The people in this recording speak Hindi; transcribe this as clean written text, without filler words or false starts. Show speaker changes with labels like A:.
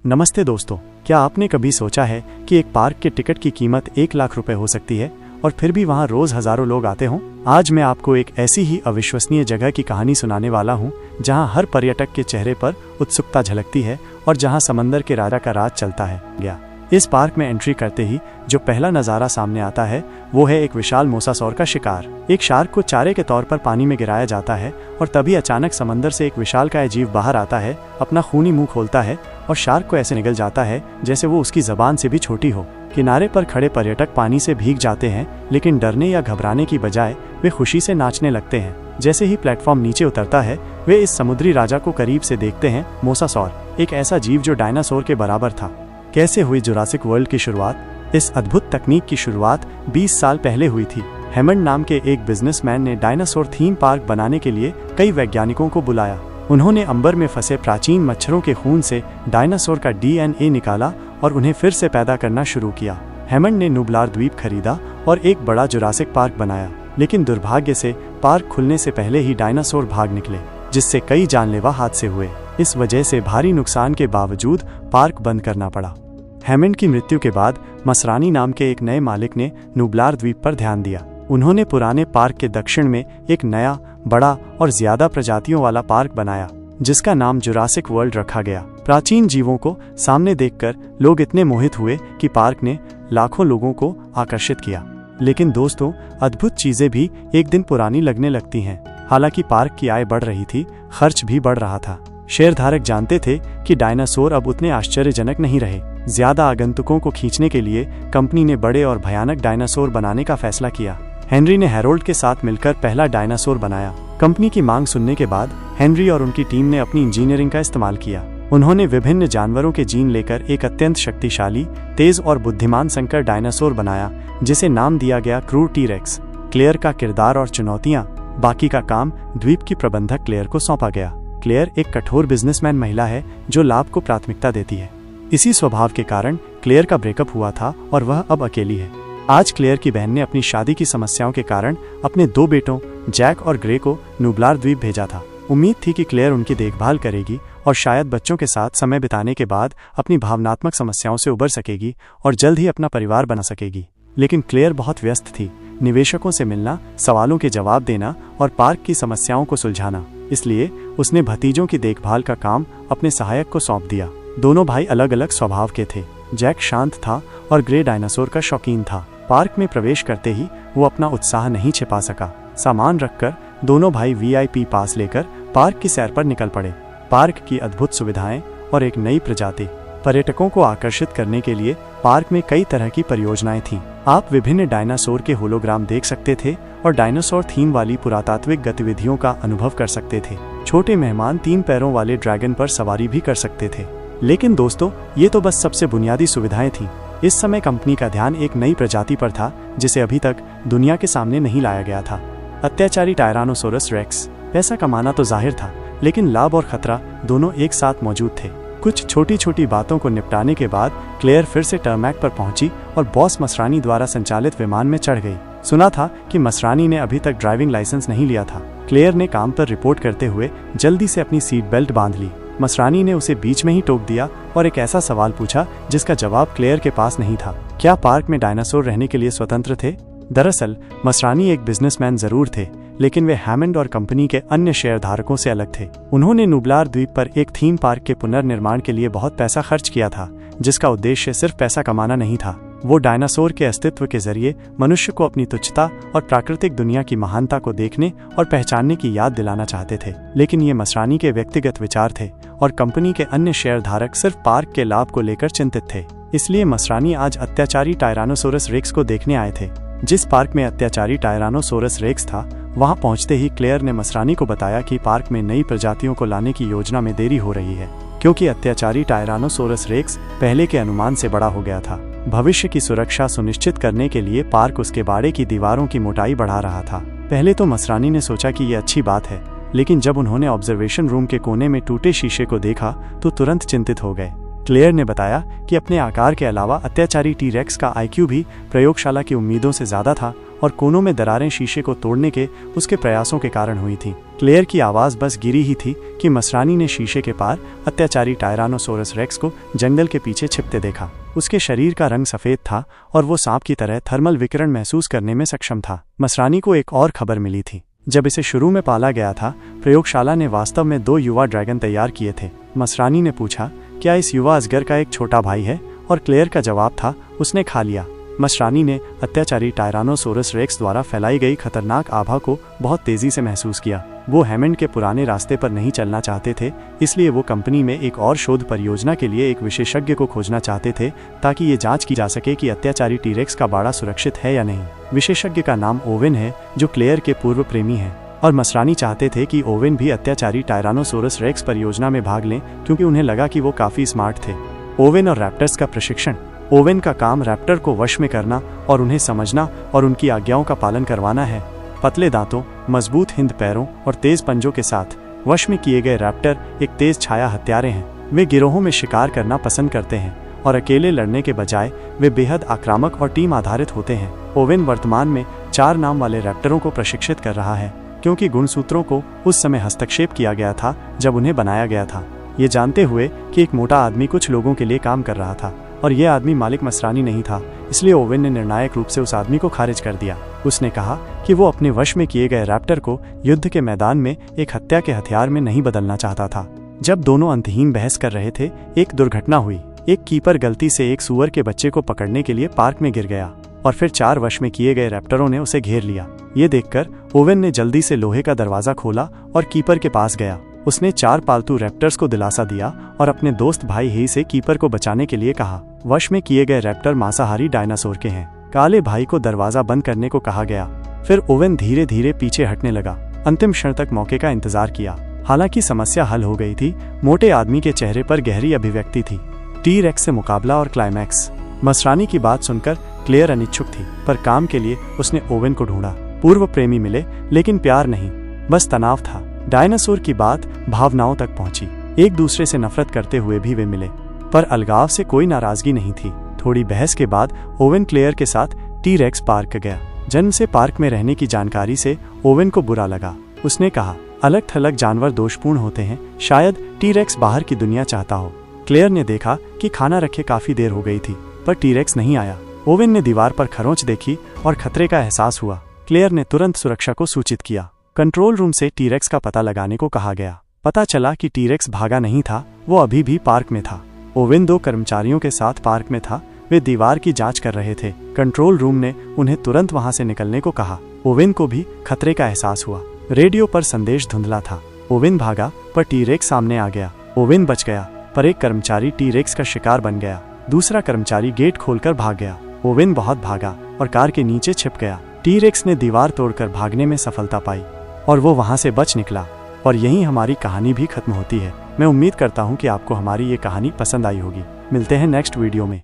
A: नमस्ते दोस्तों, क्या आपने कभी सोचा है कि एक पार्क के टिकट की कीमत 1 लाख रुपए हो सकती है और फिर भी वहां रोज हजारों लोग आते हों? आज मैं आपको एक ऐसी ही अविश्वसनीय जगह की कहानी सुनाने वाला हूं, जहां हर पर्यटक के चेहरे पर उत्सुकता झलकती है और जहां समंदर के राजा का राज चलता है। इस पार्क में एंट्री करते ही जो पहला नज़ारा सामने आता है वो है एक विशाल मोसासौर का शिकार। एक शार्क को चारे के तौर पर पानी में गिराया जाता है और तभी अचानक समंदर से एक विशालकाय जीव बाहर आता है, अपना खूनी मुंह खोलता है और शार्क को ऐसे निगल जाता है जैसे वो उसकी जबान से भी छोटी हो। किनारे पर खड़े पर्यटक पानी से भीग जाते हैं, लेकिन डरने या घबराने की बजाय वे खुशी से नाचने लगते हैं। जैसे ही प्लेटफॉर्म नीचे उतरता है वे इस समुद्री राजा को करीब से देखते हैं। मोसासौर, एक ऐसा जीव जो डायनासोर के बराबर था। कैसे हुई जुरासिक वर्ल्ड की शुरुआत? इस अद्भुत तकनीक की शुरुआत 20 साल पहले हुई थी। हेमंड नाम के एक बिजनेसमैन ने डायनासोर थीम पार्क बनाने के लिए कई वैज्ञानिकों को बुलाया। उन्होंने अंबर में फंसे प्राचीन मच्छरों के खून से डायनासोर का DNA निकाला और उन्हें फिर से पैदा करना शुरू किया। हेमंड ने नुब्लार द्वीप खरीदा और एक बड़ा जुरासिक पार्क बनाया, लेकिन दुर्भाग्य से पार्क खुलने से पहले ही डायनासोर भाग निकले, जिससे कई जानलेवा हादसे हुए। इस वजह से भारी नुकसान के बावजूद पार्क बंद करना पड़ा। हेमंड की मृत्यु के बाद मसरानी नाम के एक नए मालिक ने नुब्लार द्वीप पर ध्यान दिया। उन्होंने पुराने पार्क के दक्षिण में एक नया, बड़ा और ज्यादा प्रजातियों वाला पार्क बनाया, जिसका नाम जुरासिक वर्ल्ड रखा गया। प्राचीन जीवों को सामने देखकर लोग इतने मोहित हुए कि पार्क ने लाखों लोगों को आकर्षित किया। लेकिन दोस्तों, अद्भुत चीजें भी एक दिन पुरानी लगने लगती हैं। हालांकि पार्क की आय बढ़ रही थी, खर्च भी बढ़ रहा था। शेयरधारक जानते थे कि डायनासोर अब उतने आश्चर्यजनक नहीं रहे। ज्यादा आगंतुकों को खींचने के लिए कंपनी ने बड़े और भयानक डायनासोर बनाने का फैसला किया। हेनरी ने हैरोल्ड के साथ मिलकर पहला डायनासोर बनाया। कंपनी की मांग सुनने के बाद हेनरी और उनकी टीम ने अपनी इंजीनियरिंग का इस्तेमाल किया। उन्होंने विभिन्न जानवरों के जीन लेकर एक अत्यंत शक्तिशाली, तेज और बुद्धिमान संकर डायनासोर बनाया, जिसे नाम दिया गया क्रूर टी-रेक्स। क्लेयर का किरदार और चुनौतियां। बाकी का काम द्वीप की प्रबंधक क्लेयर को सौंपा गया। क्लेयर एक कठोर बिजनेसमैन महिला है जो लाभ को प्राथमिकता देती है। इसी स्वभाव के कारण क्लेयर का ब्रेकअप हुआ था और वह अब अकेली है। आज क्लेयर की बहन ने अपनी शादी की समस्याओं के कारण अपने 2 बेटों जैक और ग्रे को नुब्लार द्वीप भेजा था। उम्मीद थी कि क्लेयर उनकी देखभाल करेगी और शायद बच्चों के साथ समय बिताने के बाद अपनी भावनात्मक समस्याओं से उबर सकेगी और जल्द ही अपना परिवार बना सकेगी। लेकिन क्लेयर बहुत व्यस्त थी, निवेशकों से मिलना, सवालों के जवाब देना और पार्क की समस्याओं को सुलझाना। इसलिए उसने भतीजों की देखभाल का काम अपने सहायक को सौंप दिया। दोनों भाई अलग अलग स्वभाव के थे। जैक शांत था और ग्रे डायनासोर का शौकीन था। पार्क में प्रवेश करते ही वो अपना उत्साह नहीं छिपा सका। सामान रखकर दोनों भाई VIP पास लेकर पार्क की सैर पर निकल पड़े। पार्क की अद्भुत सुविधाएं और एक नई प्रजाति। पर्यटकों को आकर्षित करने के लिए पार्क में कई तरह की परियोजनाएं थीं। आप विभिन्न डायनासोर के होलोग्राम देख सकते थे और डायनासोर थीम वाली पुरातात्विक गतिविधियों का अनुभव कर सकते थे। छोटे मेहमान 3 पैरों वाले ड्रैगन पर सवारी भी कर सकते थे। लेकिन दोस्तों, ये तो बस सबसे बुनियादी सुविधाएं थीं। इस समय कंपनी का ध्यान एक नई प्रजाति पर था जिसे अभी तक दुनिया के सामने नहीं लाया गया था। अत्याचारी टायरानोसोरस रेक्स। पैसा कमाना तो जाहिर था, लेकिन लाभ और खतरा दोनों एक साथ मौजूद थे। कुछ छोटी छोटी बातों को निपटाने के बाद क्लेयर फिर से टर्मैक पर पहुंची और बॉस मसरानी द्वारा संचालित विमान में चढ़ गई। सुना था कि मसरानी ने अभी तक ड्राइविंग लाइसेंस नहीं लिया था। क्लेयर ने काम पर रिपोर्ट करते हुए जल्दी से अपनी सीट बेल्ट बांध ली। मसरानी ने उसे बीच में ही टोक दिया और एक ऐसा सवाल पूछा जिसका जवाब क्लेयर के पास नहीं था। क्या पार्क में डायनासोर रहने के लिए स्वतंत्र थे? दरअसल मसरानी एक बिजनेसमैन जरूर थे, लेकिन वे हैमंड और कंपनी के अन्य शेयरधारकों से अलग थे। उन्होंने नुब्लार द्वीप पर एक थीम पार्क के पुनर्निर्माण के लिए बहुत पैसा खर्च किया था, जिसका उद्देश्य सिर्फ पैसा कमाना नहीं था। वो डायनासोर के अस्तित्व के जरिए मनुष्य को अपनी तुच्छता और प्राकृतिक दुनिया की महानता को देखने और पहचानने की याद दिलाना चाहते थे। लेकिन ये मसरानी के व्यक्तिगत विचार थे और कंपनी के अन्य शेयरधारक सिर्फ पार्क के लाभ को लेकर चिंतित थे। इसलिए मसरानी आज अत्याचारी टायरानोसोरस रेक्स को देखने आए थे। जिस पार्क में अत्याचारी टायरानोसोरस रेक्स था, वहां पहुंचते ही क्लेयर ने मसरानी को बताया कि पार्क में नई प्रजातियों को लाने की योजना में देरी हो रही है, क्योंकि अत्याचारी टायरानोसोरस रेक्स पहले के अनुमान से बड़ा हो गया था। भविष्य की सुरक्षा सुनिश्चित करने के लिए पार्क उसके बाड़े की दीवारों की मोटाई बढ़ा रहा था। पहले तो मसरानी ने सोचा कि ये अच्छी बात है, लेकिन जब उन्होंने ऑब्जर्वेशन रूम के कोने में टूटे शीशे को देखा तो तुरंत चिंतित हो गए। क्लेयर ने बताया कि अपने आकार के अलावा अत्याचारी टी-रेक्स का IQ भी प्रयोगशाला की उम्मीदों से ज्यादा था और कोनों में दरारें शीशे को तोड़ने के उसके प्रयासों के कारण हुई थीं। क्लेयर की आवाज़ बस गिरी ही थी कि मसरानी ने शीशे के पार अत्याचारी टायरानोसोरस रेक्स को जंगल के पीछे छिपते देखा। उसके शरीर का रंग सफ़ेद था और वो सांप की तरह थर्मल विकिरण महसूस करने में सक्षम था। मसरानी को एक और खबर मिली थी। जब इसे शुरू में पाला गया था, प्रयोगशाला ने वास्तव में 2 युवा ड्रैगन तैयार किए थे। मसरानी ने पूछा, क्या इस युवा अजगर का एक छोटा भाई है? और क्लेयर का जवाब था, उसने खा लिया। मसरानी ने अत्याचारी टायरानोसोरस रेक्स द्वारा फैलाई गई खतरनाक आभा को बहुत तेजी से महसूस किया। वो हैमंड के पुराने रास्ते पर नहीं चलना चाहते थे, इसलिए वो कंपनी में एक और शोध परियोजना के लिए एक विशेषज्ञ को खोजना चाहते थे ताकि ये जांच की जा सके कि अत्याचारी टीरेक्स का बाड़ा सुरक्षित है या नहीं। विशेषज्ञ का नाम ओवेन है, जो क्लेयर के पूर्व प्रेमी हैं, और मसरानी चाहते थे कि ओवेन भी अत्याचारी टायरानोसोरस रेक्स परियोजना में भाग लें क्योंकि उन्हें लगा कि वो काफ़ी स्मार्ट थे। ओवेन और रैप्टर्स का प्रशिक्षण। ओवेन का काम रैप्टर को वश में करना और उन्हें समझना और उनकी आज्ञाओं का पालन करवाना है। पतले दांतों, मजबूत हिंद पैरों और तेज पंजों के साथ वश में किए गए रैप्टर एक तेज छाया हत्यारे हैं। वे गिरोहों में शिकार करना पसंद करते हैं और अकेले लड़ने के बजाय वे बेहद आक्रामक और टीम आधारित होते हैं। ओवेन वर्तमान में 4 नाम वाले रैप्टरों को प्रशिक्षित कर रहा है, क्योंकि गुणसूत्रों को उस समय हस्तक्षेप किया गया था जब उन्हें बनाया गया था, ये जानते हुए कि एक मोटा आदमी कुछ लोगों के लिए काम कर रहा था और यह आदमी मालिक मसरानी नहीं था। इसलिए ओवेन ने निर्णायक रूप से उस आदमी को खारिज कर दिया। उसने कहा कि वो अपने वश में किए गए रैप्टर को युद्ध के मैदान में एक हत्या के हथियार में नहीं बदलना चाहता था। जब दोनों अंतहीन बहस कर रहे थे, एक दुर्घटना हुई। एक कीपर गलती से एक सूअर के बच्चे को पकड़ने के लिए पार्क में गिर गया और फिर 4 वश में किए गए रैप्टरों ने उसे घेर लिया। ये देखकर ओवेन ने जल्दी से लोहे का दरवाजा खोला और कीपर के पास गया। उसने 4 पालतू रैप्टर्स को दिलासा दिया और अपने दोस्त भाई ही से कीपर को बचाने के लिए कहा। वश में किए गए रैप्टर मांसाहारी डायनासोर के हैं। काले भाई को दरवाजा बंद करने को कहा गया। फिर ओवेन धीरे धीरे पीछे हटने लगा। अंतिम क्षण तक मौके का इंतजार किया। हालांकि समस्या हल हो गई थी। मोटे आदमी के चेहरे पर गहरी अभिव्यक्ति थी। टी-रेक्स से मुकाबला और क्लाइमैक्स। मसरानी की बात सुनकर क्लेयर अनिच्छुक थी, पर काम के लिए उसने ओवेन को ढूंढा। पूर्व प्रेमी मिले, लेकिन प्यार नहीं, बस तनाव था। डायनासोर की बात भावनाओं तक पहुंची। एक दूसरे से नफरत करते हुए भी वे मिले, पर अलगाव से कोई नाराजगी नहीं थी। थोड़ी बहस के बाद ओवेन क्लेयर के साथ टी-रेक्स पार्क गया। जन्म से पार्क में रहने की जानकारी से ओवेन को बुरा लगा। उसने कहा, अलग थलग जानवर दोषपूर्ण होते हैं, शायद टी-रेक्स बाहर की दुनिया चाहता हो। क्लेयर ने देखा कि खाना रखे काफी देर हो गई थी, पर टी-रेक्स नहीं आया। ओवेन ने दीवार पर खरोंच देखी और खतरे का एहसास हुआ। क्लेयर ने तुरंत सुरक्षा को सूचित किया। कंट्रोल रूम से टी-रेक्स का पता लगाने को कहा गया। पता चला कि टी-रेक्स भागा नहीं था, वो अभी भी पार्क में था। ओवेन 2 कर्मचारियों के साथ पार्क में था। वे दीवार की जांच कर रहे थे। कंट्रोल रूम ने उन्हें तुरंत वहां से निकलने को कहा। ओवेन को भी खतरे का एहसास हुआ। रेडियो पर संदेश धुंधला था। ओवेन भागा, पर टी-रेक्स सामने आ गया। ओवेन बच गया, पर एक कर्मचारी टी-रेक्स का शिकार बन गया। दूसरा कर्मचारी गेट खोलकर भाग गया। ओवेन बहुत भागा और कार के नीचे छिप गया। टी-रेक्स ने दीवार तोड़कर भागने में सफलता पाई और वो वहां से बच निकला। और यहीं हमारी कहानी भी खत्म होती है। मैं उम्मीद करता हूं कि आपको हमारी ये कहानी पसंद आई होगी। मिलते हैं नेक्स्ट वीडियो में।